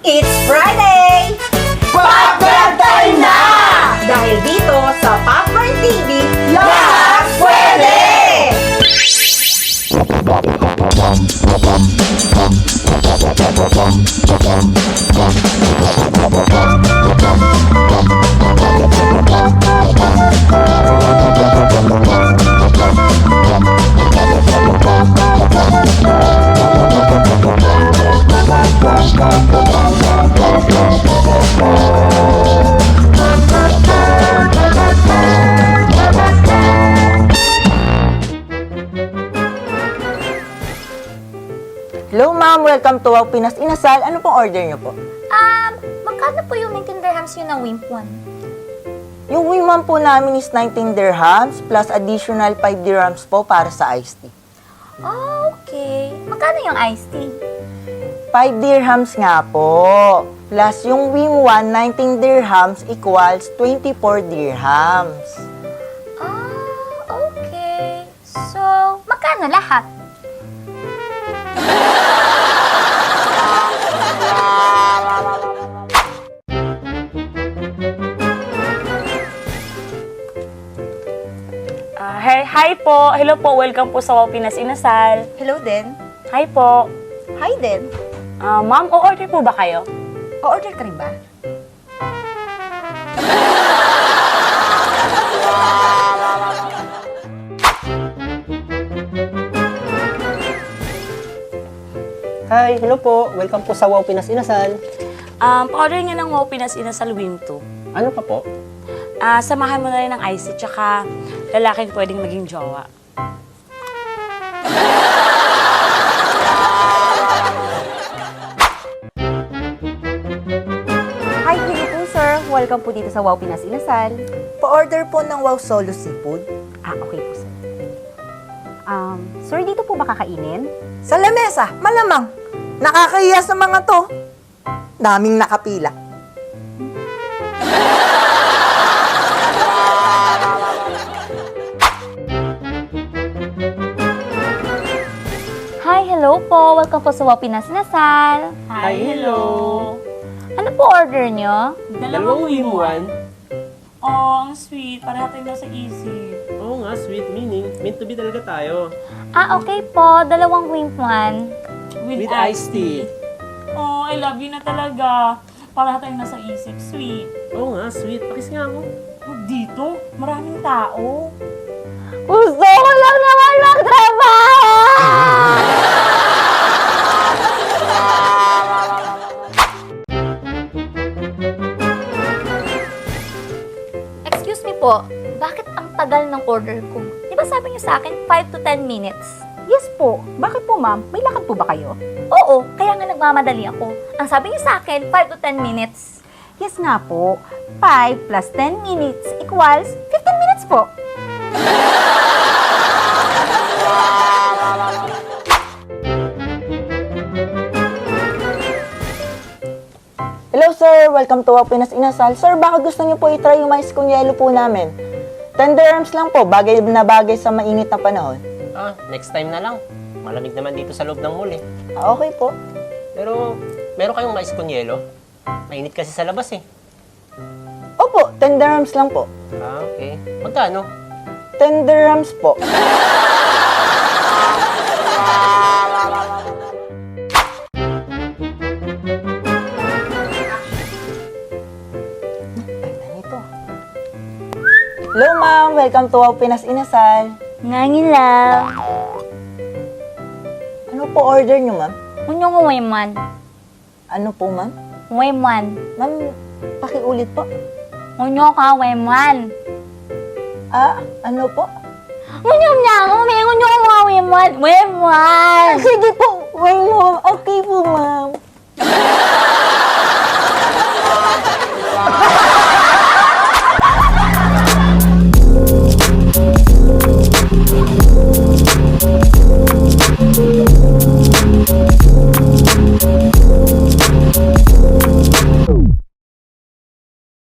It's Friday! Popcorn time na! Dahil dito sa Popcorn TV, Lahat pwede! Hello ma'am, welcome to Wow Pinas Inasal. Ano pong order niyo po? Magkano po yung 19 dirhams yun ng Wimp 1? Yung wiman po namin is 19 dirhams plus additional 5 dirhams po para sa iced tea. Okay. Magkano yung iced tea? 5 dirhams nga po. Plus yung Wim 1, 19 dirhams equals 24 dirhams. Okay. So, magkano lahat? Hi po. Hello po. Welcome po sa Wow Pinas Inasal. hello din. Hi po. Hi din. Ma'am, o-order po ba kayo? O-order ka rin ba? Hi, hello po. Welcome po sa Wow Pinas Inasal. Pa-order nga ng Wow Pinas Inasal Wim 2. Ano pa po? Samahan mo na rin ng iced tea, tsaka lalaking pwedeng maging jowa. Hi, hello po sir. Welcome po dito sa Wow Pinas Inasal. Pa-order po ng Wow Solo Seafood. Okay po sir. Sir, dito po ba kakainin? Sa lamesa, malamang. Nakakahiya sa mga to. Daming nakapila. Hi, hello po. Welcome po sa Wow Pinas Inasal. Hi, hello. Ano po order nyo? Dalawang Wim 1. Oh, ang sweet. Pareha tayo nasa isip. Oo nga, sweet meaning. Meant to be talaga tayo. Okay po. Dalawang Wimp 1. With iced tea. Oh, I love you na talaga. Pareha tayo nasa isip. Sweet. Oo nga, sweet. Pakis nga ako. Dito, maraming tao. Gusto ko lang naman magtrabaho! Excuse me po, bakit ang tagal ng order ko? Di ba sabi niyo sa akin 5 to 10 minutes? Yes po. Bakit po ma'am? May lakad po ba kayo? Oo, kaya nga nagmamadali ako. Ang sabi niyo sa akin 5 to 10 minutes. Yes nga po. 5 plus 10 minutes equals 15 minutes po. Hello sir, welcome to Wow Pinas Inasal. Sir, baka gusto niyo po i-try yung mais kung yelo po namin. 10 dirhams lang po, bagay na bagay sa mainit na panahon. Next time na lang. Malamig naman dito sa loob ng mall eh. Okay po. Pero, meron kayong mais con yelo? Mainit kasi sa labas eh. Opo, 10 dirhams lang po. Okay. Magkano? 10 dirhams po. Hello ma'am, welcome to Wow Pinas Inasal. Ngangin lang. Ano po order niyo ma'am? Unyo ko Wayman. Ano po ma'am? Wayman. Ma'am, pakiulit po. Unyo ka Wayman. Ano po? Unyo niya ako. May unyo ko Wayman. Wayman. Sige po, wait mo. Okay po ma'am.